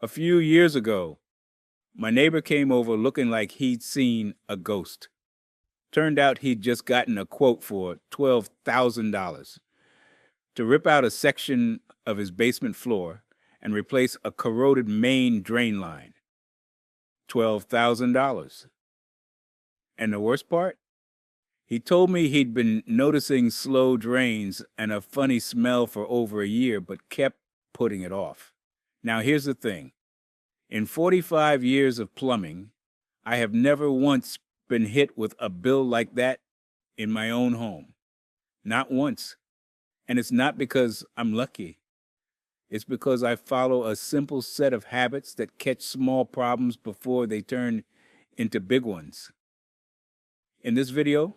A few years ago, my neighbor came over looking like he'd seen a ghost. Turned out he'd just gotten a quote for $12,000 to rip out a section of his basement floor and replace a corroded main drain line. $12,000. And the worst part? He told me he'd been noticing slow drains and a funny smell for over a year, but kept putting it off. Now, here's the thing. In 45 years of plumbing, I have never once been hit with a bill like that in my own home. Not once. And it's not because I'm lucky. It's because I follow a simple set of habits that catch small problems before they turn into big ones. In this video,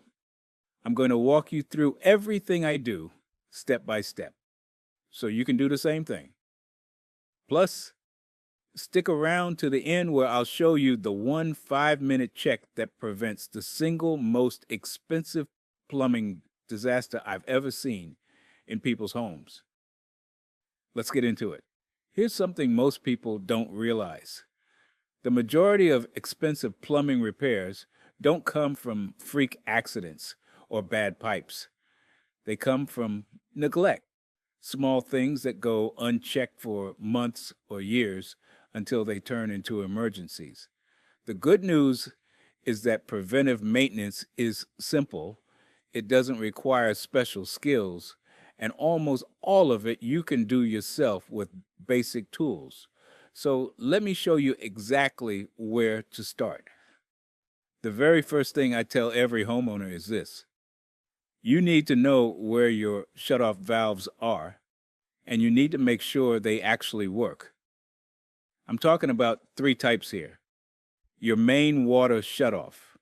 I'm going to walk you through everything I do step by step, so you can do the same thing. Plus, stick around to the end where I'll show you the 1 5-minute check that prevents the single most expensive plumbing disaster I've ever seen in people's homes. Let's get into it. Here's something most people don't realize. The majority of expensive plumbing repairs don't come from freak accidents or bad pipes. They come from neglect, small things that go unchecked for months or years until they turn into emergencies. The good news is that preventive maintenance is simple. It doesn't require special skills, and almost all of it you can do yourself with basic tools. So let me show you exactly where to start. The very first thing I tell every homeowner is this. You need to know where your shutoff valves are, and you need to make sure they actually work. I'm talking about 3 types here. Your main water shutoff,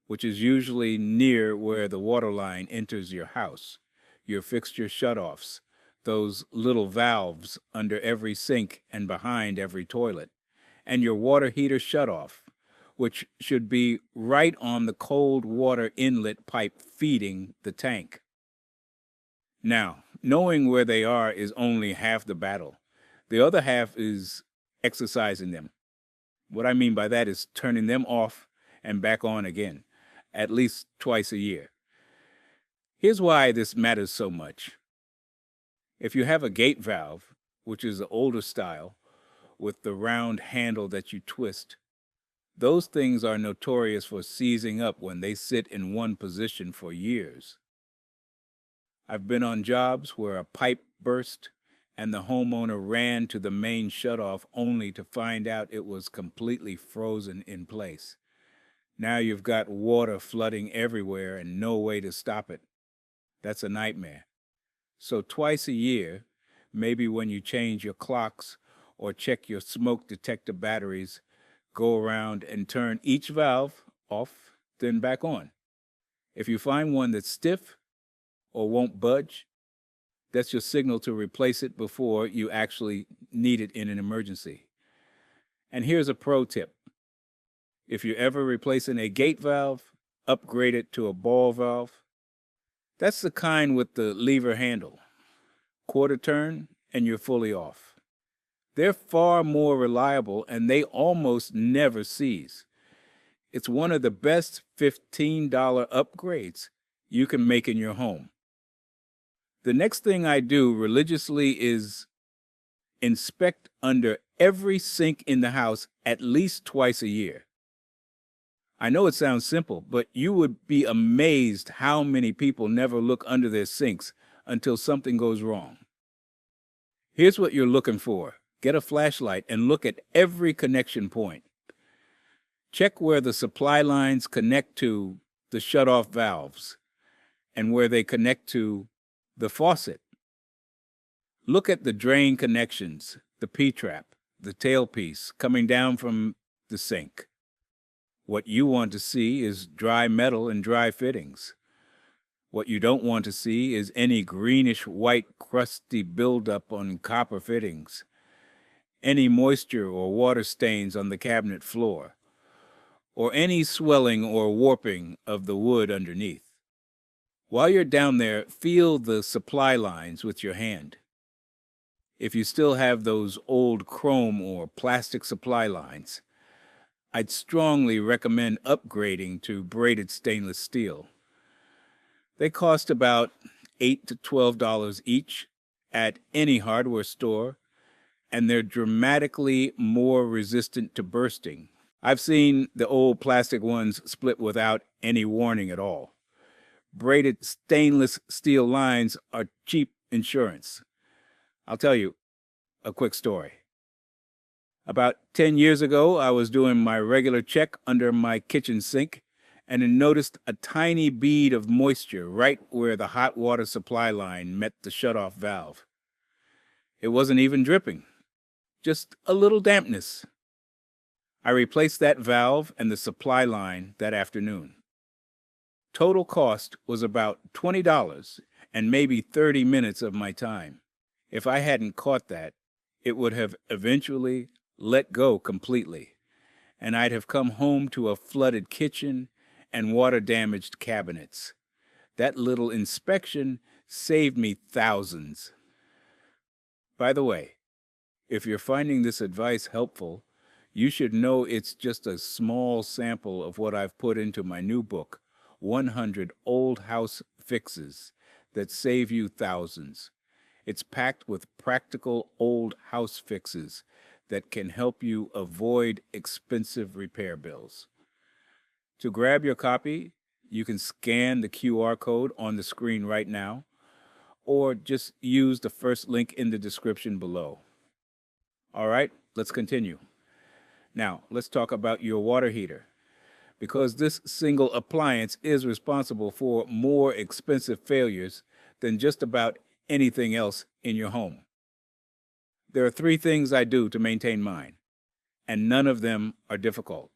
which is usually near where the water line enters your house. Your fixture shutoffs, those little valves under every sink and behind every toilet. And your water heater shutoff, which should be right on the cold water inlet pipe feeding the tank. Now, knowing where they are is only half the battle. The other half is exercising them. What I mean by that is turning them off and back on again, at least twice a year. Here's why this matters so much. If you have a gate valve, which is the older style, with the round handle that you twist, those things are notorious for seizing up when they sit in one position for years. I've been on jobs where a pipe burst and the homeowner ran to the main shutoff only to find out it was completely frozen in place. Now you've got water flooding everywhere and no way to stop it. That's a nightmare. So twice a year, maybe when you change your clocks or check your smoke detector batteries, go around and turn each valve off, then back on. If you find one that's stiff or won't budge, that's your signal to replace it before you actually need it in an emergency. And here's a pro tip. If you're ever replacing a gate valve, upgrade it to a ball valve. That's the kind with the lever handle. Quarter turn, and you're fully off. They're far more reliable, and they almost never seize. It's one of the best $15 upgrades you can make in your home. The next thing I do religiously is inspect under every sink in the house at least twice a year. I know it sounds simple, but you would be amazed how many people never look under their sinks until something goes wrong. Here's what you're looking for. Get a flashlight and look at every connection point. Check where the supply lines connect to the shutoff valves and where they connect to the faucet. Look at the drain connections, the P-trap, the tailpiece coming down from the sink. What you want to see is dry metal and dry fittings. What you don't want to see is any greenish-white crusty buildup on copper fittings, any moisture or water stains on the cabinet floor, or any swelling or warping of the wood underneath. While you're down there, feel the supply lines with your hand. If you still have those old chrome or plastic supply lines, I'd strongly recommend upgrading to braided stainless steel. They cost about $8 to $12 each at any hardware store, and they're dramatically more resistant to bursting. I've seen the old plastic ones split without any warning at all. Braided stainless steel lines are cheap insurance. I'll tell you a quick story. About 10 years ago, I was doing my regular check under my kitchen sink and I noticed a tiny bead of moisture right where the hot water supply line met the shutoff valve. It wasn't even dripping, just a little dampness. I replaced that valve and the supply line that afternoon. Total cost was about $20 and maybe 30 minutes of my time. If I hadn't caught that, it would have eventually let go completely, and I'd have come home to a flooded kitchen and water-damaged cabinets. That little inspection saved me thousands. By the way, if you're finding this advice helpful, you should know it's just a small sample of what I've put into my new book, 100 Old House Fixes That Save You Thousands. It's packed with practical old house fixes that can help you avoid expensive repair bills. To grab your copy, you can scan the QR code on the screen right now, or just use the first link in the description below. All right, let's continue. Now, let's talk about your water heater, because this single appliance is responsible for more expensive failures than just about anything else in your home. There are 3 things I do to maintain mine, and none of them are difficult.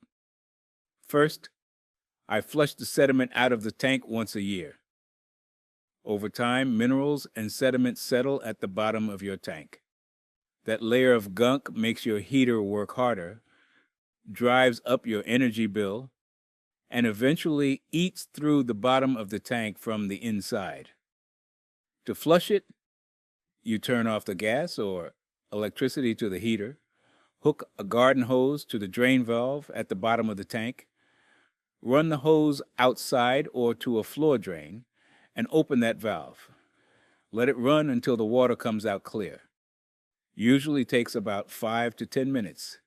First, I flush the sediment out of the tank once a year. Over time, minerals and sediment settle at the bottom of your tank. That layer of gunk makes your heater work harder, drives up your energy bill, and eventually eats through the bottom of the tank from the inside. To flush it, you turn off the gas or electricity to the heater, hook a garden hose to the drain valve at the bottom of the tank, run the hose outside or to a floor drain, and open that valve. Let it run until the water comes out clear. Usually takes about 5 to 10 minutes.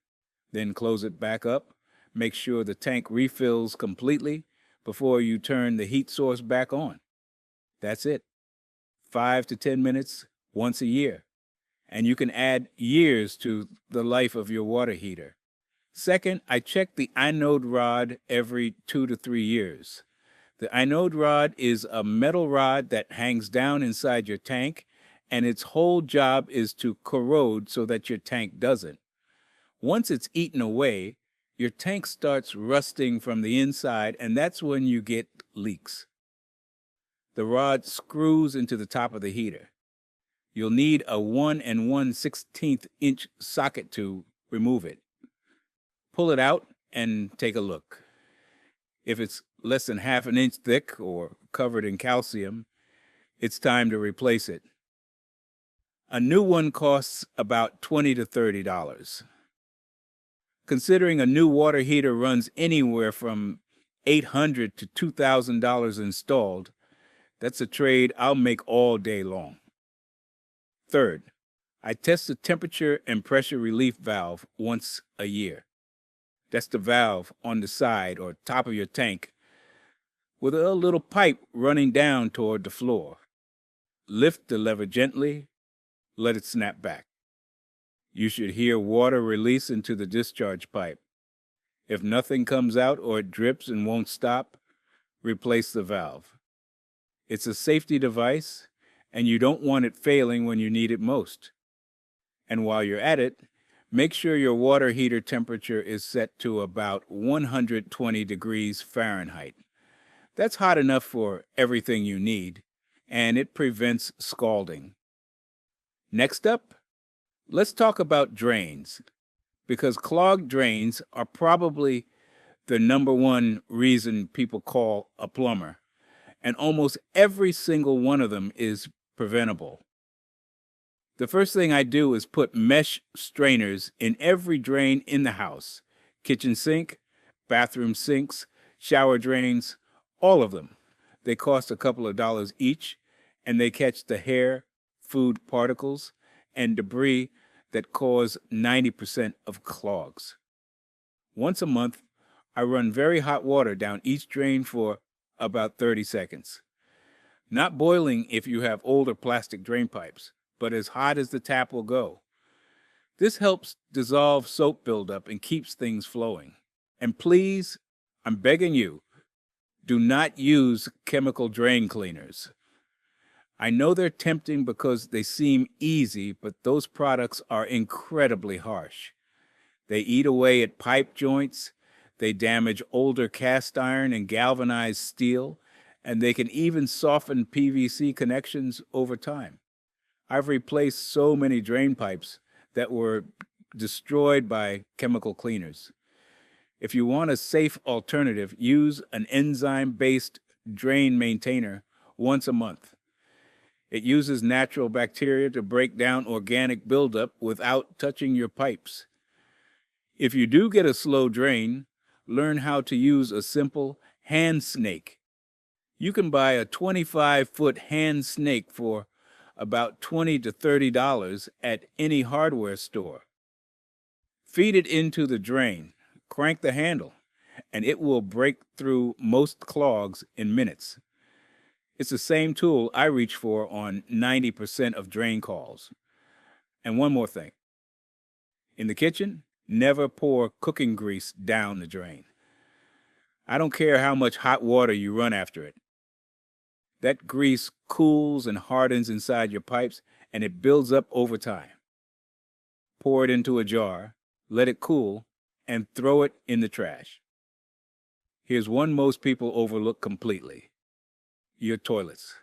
Then close it back up. Make sure the tank refills completely before you turn the heat source back on. That's it. 5 to 10 minutes once a year. And you can add years to the life of your water heater. Second, I check the inode rod every 2 to 3 years. The inode rod is a metal rod that hangs down inside your tank, and its whole job is to corrode so that your tank doesn't. Once it's eaten away, your tank starts rusting from the inside, and that's when you get leaks. The rod screws into the top of the heater. You'll need a 1 1/16 inch socket to remove it. Pull it out and take a look. If it's less than half an inch thick or covered in calcium, it's time to replace it. A new one costs about $20 to $30. Considering a new water heater runs anywhere from $800 to $2,000 installed, that's a trade I'll make all day long. Third, I test the temperature and pressure relief valve once a year. That's the valve on the side or top of your tank with a little pipe running down toward the floor. Lift the lever gently, let it snap back. You should hear water release into the discharge pipe. If nothing comes out or it drips and won't stop, replace the valve. It's a safety device, and you don't want it failing when you need it most. And while you're at it, make sure your water heater temperature is set to about 120 degrees Fahrenheit. That's hot enough for everything you need, and it prevents scalding. Next up, let's talk about drains, because clogged drains are probably the #1 reason people call a plumber, and almost every single one of them is preventable. The first thing I do is put mesh strainers in every drain in the house. Kitchen sink, bathroom sinks, shower drains, all of them. They cost a couple of dollars each, and they catch the hair, food particles, and debris that cause 90% of clogs. Once a month, I run very hot water down each drain for about 30 seconds. Not boiling if you have older plastic drain pipes, but as hot as the tap will go. This helps dissolve soap buildup and keeps things flowing. And please, I'm begging you, do not use chemical drain cleaners. I know they're tempting because they seem easy, but those products are incredibly harsh. They eat away at pipe joints, they damage older cast iron and galvanized steel, and they can even soften PVC connections over time. I've replaced so many drain pipes that were destroyed by chemical cleaners. If you want a safe alternative, use an enzyme-based drain maintainer once a month. It uses natural bacteria to break down organic buildup without touching your pipes. If you do get a slow drain, learn how to use a simple hand snake. You can buy a 25-foot hand snake for about $20 to $30 at any hardware store. Feed it into the drain, crank the handle, and it will break through most clogs in minutes. It's the same tool I reach for on 90% of drain calls. And one more thing. In the kitchen, never pour cooking grease down the drain. I don't care how much hot water you run after it. That grease cools and hardens inside your pipes, and it builds up over time. Pour it into a jar, let it cool, and throw it in the trash. Here's one most people overlook completely: your toilets.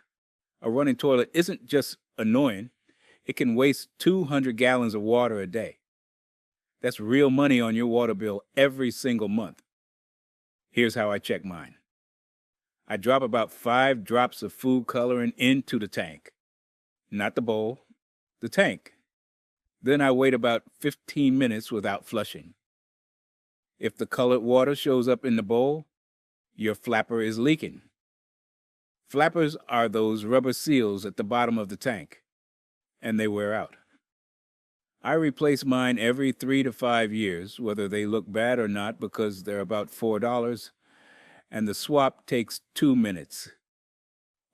A running toilet isn't just annoying, it can waste 200 gallons of water a day. That's real money on your water bill every single month. Here's how I check mine. I drop about 5 drops of food coloring into the tank. Not the bowl, the tank. Then I wait about 15 minutes without flushing. If the colored water shows up in the bowl, your flapper is leaking. Flappers are those rubber seals at the bottom of the tank, and they wear out. I replace mine every 3 to 5 years, whether they look bad or not, because they're about $4, and the swap takes 2 minutes.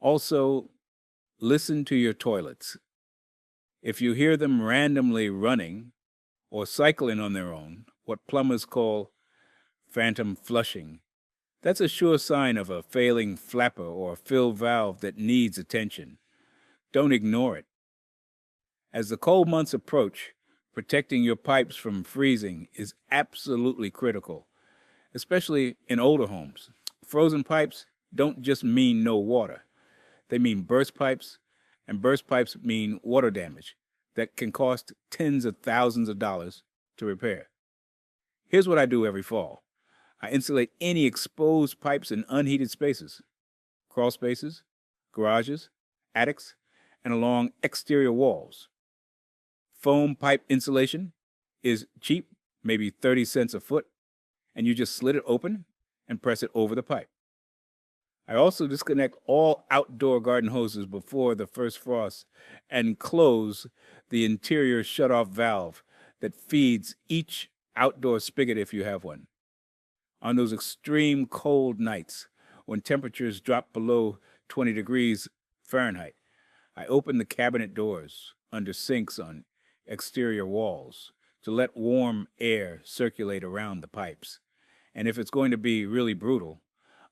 Also, listen to your toilets. If you hear them randomly running or cycling on their own, what plumbers call phantom flushing, that's a sure sign of a failing flapper or a fill valve that needs attention. Don't ignore it. As the cold months approach, protecting your pipes from freezing is absolutely critical, especially in older homes. Frozen pipes don't just mean no water. They mean burst pipes, and burst pipes mean water damage that can cost tens of thousands of dollars to repair. Here's what I do every fall. I insulate any exposed pipes in unheated spaces, crawl spaces, garages, attics, and along exterior walls. Foam pipe insulation is cheap, maybe 30 cents a foot, and you just slit it open and press it over the pipe. I also disconnect all outdoor garden hoses before the first frost and close the interior shutoff valve that feeds each outdoor spigot if you have one. On those extreme cold nights when temperatures drop below 20 degrees Fahrenheit, I open the cabinet doors under sinks on exterior walls to let warm air circulate around the pipes. And if it's going to be really brutal,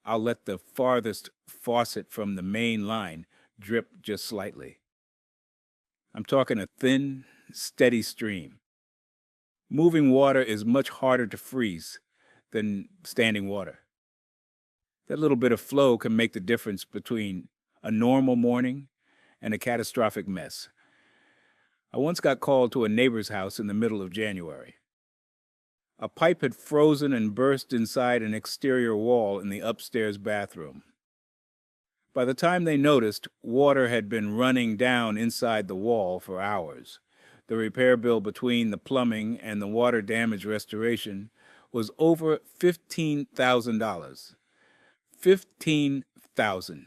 I'll let the farthest faucet from the main line drip just slightly. I'm talking a thin, steady stream. Moving water is much harder to freeze than standing water. That little bit of flow can make the difference between a normal morning and a catastrophic mess. I once got called to a neighbor's house in the middle of January. A pipe had frozen and burst inside an exterior wall in the upstairs bathroom. By the time they noticed, water had been running down inside the wall for hours. The repair bill between the plumbing and the water damage restoration was over $15,000. $15,000.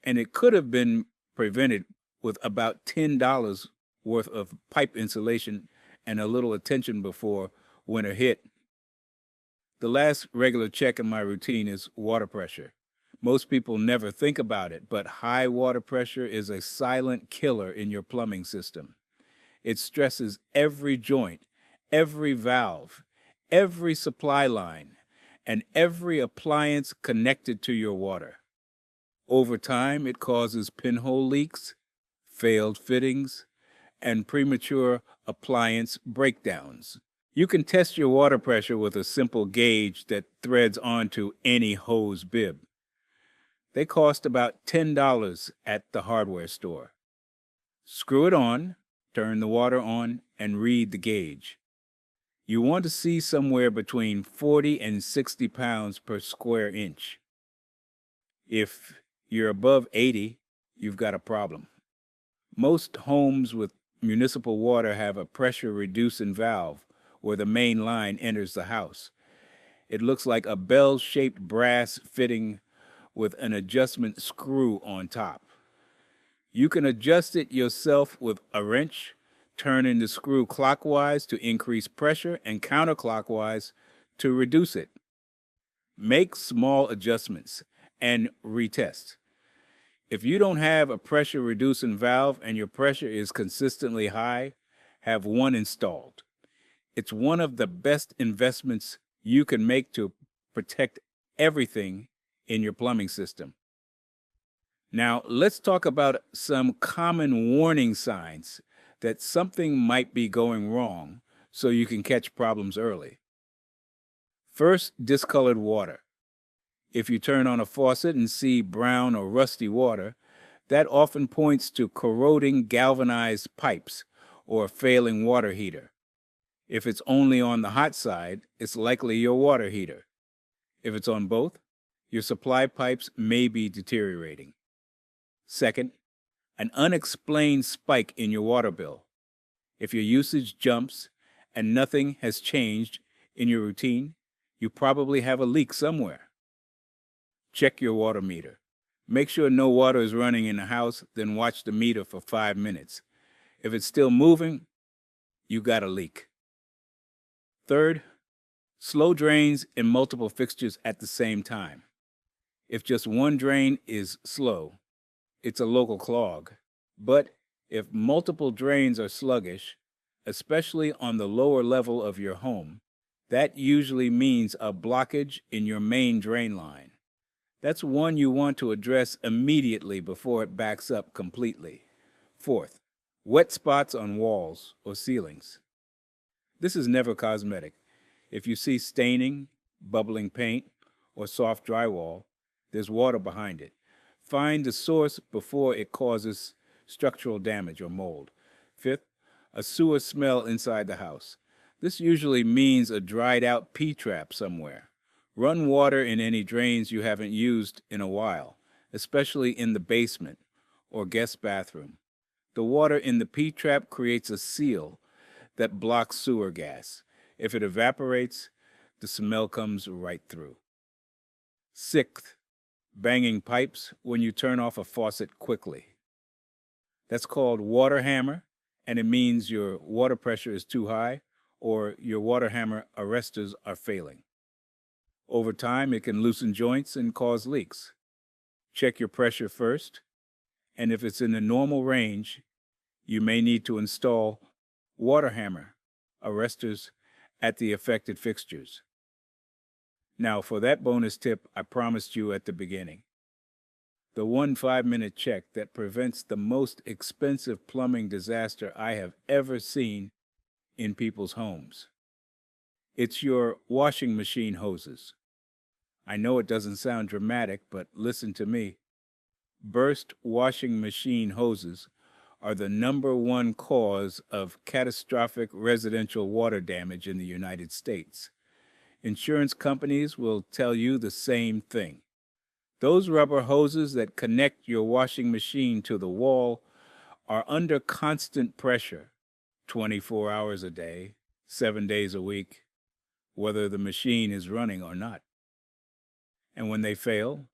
And it could have been prevented with about $10 worth of pipe insulation and a little attention before winter hit. The last regular check in my routine is water pressure. Most people never think about it, but high water pressure is a silent killer in your plumbing system. It stresses every joint, every valve, every supply line, and every appliance connected to your water. Over time, it causes pinhole leaks, failed fittings, and premature appliance breakdowns. You can test your water pressure with a simple gauge that threads onto any hose bib. They cost about $10 at the hardware store. Screw it on, turn the water on, and read the gauge. You want to see somewhere between 40 and 60 pounds per square inch. If you're above 80, you've got a problem. Most homes with municipal water have a pressure reducing valve where the main line enters the house. It looks like a bell-shaped brass fitting with an adjustment screw on top. You can adjust it yourself with a wrench, turning the screw clockwise to increase pressure and counterclockwise to reduce it. Make small adjustments and retest. If you don't have a pressure reducing valve and your pressure is consistently high, have one installed. It's one of the best investments you can make to protect everything in your plumbing system. Now, let's talk about some common warning signs that something might be going wrong so you can catch problems early. First, discolored water. If you turn on a faucet and see brown or rusty water, that often points to corroding galvanized pipes or a failing water heater. If it's only on the hot side, it's likely your water heater. If it's on both, your supply pipes may be deteriorating. Second, an unexplained spike in your water bill. If your usage jumps and nothing has changed in your routine, you probably have a leak somewhere. Check your water meter. Make sure no water is running in the house, then watch the meter for 5 minutes. If it's still moving, you got a leak. Third, slow drains in multiple fixtures at the same time. If just one drain is slow, it's a local clog. But if multiple drains are sluggish, especially on the lower level of your home, that usually means a blockage in your main drain line. That's one you want to address immediately before it backs up completely. Fourth, wet spots on walls or ceilings. This is never cosmetic. If you see staining, bubbling paint, or soft drywall, there's water behind it. Find the source before it causes structural damage or mold. Fifth, a sewer smell inside the house. This usually means a dried out P-trap somewhere. Run water in any drains you haven't used in a while, especially in the basement or guest bathroom. The water in the P-trap creates a seal that blocks sewer gas. If it evaporates, the smell comes right through. Sixth, banging pipes when you turn off a faucet quickly. That's called water hammer, and it means your water pressure is too high or your water hammer arresters are failing. Over time, it can loosen joints and cause leaks. Check your pressure first, and if it's in the normal range, you may need to install water hammer arresters at the affected fixtures. Now, for that bonus tip I promised you at the beginning. The 1 5-minute check that prevents the most expensive plumbing disaster I have ever seen in people's homes. It's your washing machine hoses. I know it doesn't sound dramatic, but listen to me. Burst washing machine hoses are the #1 cause of catastrophic residential water damage in the United States. Insurance companies will tell you the same thing. Those rubber hoses that connect your washing machine to the wall are under constant pressure 24 hours a day, 7 days a week, whether the machine is running or not. And when they fail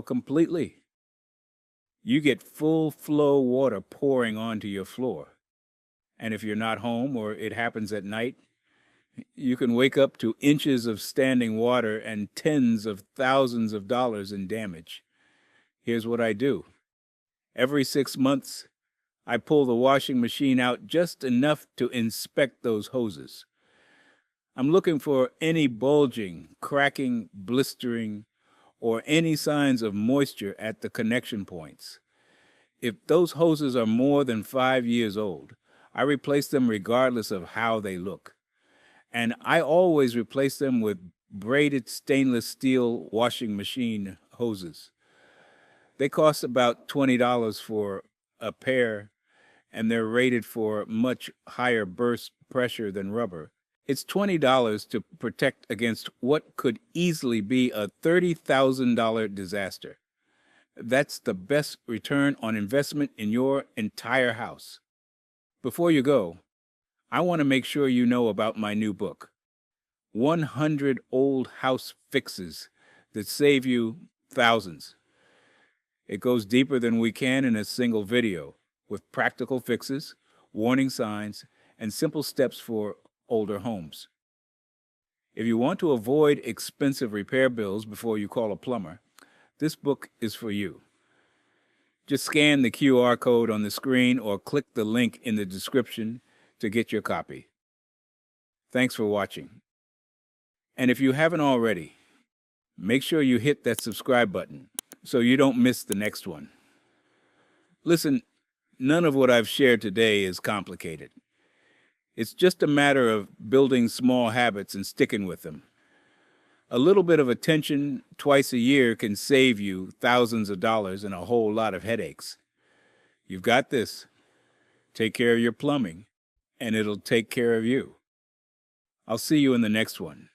completely. You get full flow water pouring onto your floor. And if you're not home or it happens at night, you can wake up to inches of standing water and tens of thousands of dollars in damage. Here's what I do. Every 6 months, I pull the washing machine out just enough to inspect those hoses. I'm looking for any bulging, cracking, blistering, or any signs of moisture at the connection points. If those hoses are more than 5 years old, I replace them regardless of how they look. And I always replace them with braided stainless steel washing machine hoses. They cost about $20 for a pair, and they're rated for much higher burst pressure than rubber. It's $20 to protect against what could easily be a $30,000 disaster. That's the best return on investment in your entire house. Before you go, I want to make sure you know about my new book, 100 Old House Fixes that save you thousands. It goes deeper than we can in a single video, with practical fixes, warning signs, and simple steps for older homes. If you want to avoid expensive repair bills before you call a plumber, this book is for you. Just scan the QR code on the screen or click the link in the description to get your copy. Thanks for watching. And if you haven't already, make sure you hit that subscribe button so you don't miss the next one. Listen, none of what I've shared today is complicated. It's just a matter of building small habits and sticking with them. A little bit of attention twice a year can save you thousands of dollars and a whole lot of headaches. You've got this. Take care of your plumbing, and it'll take care of you. I'll see you in the next one.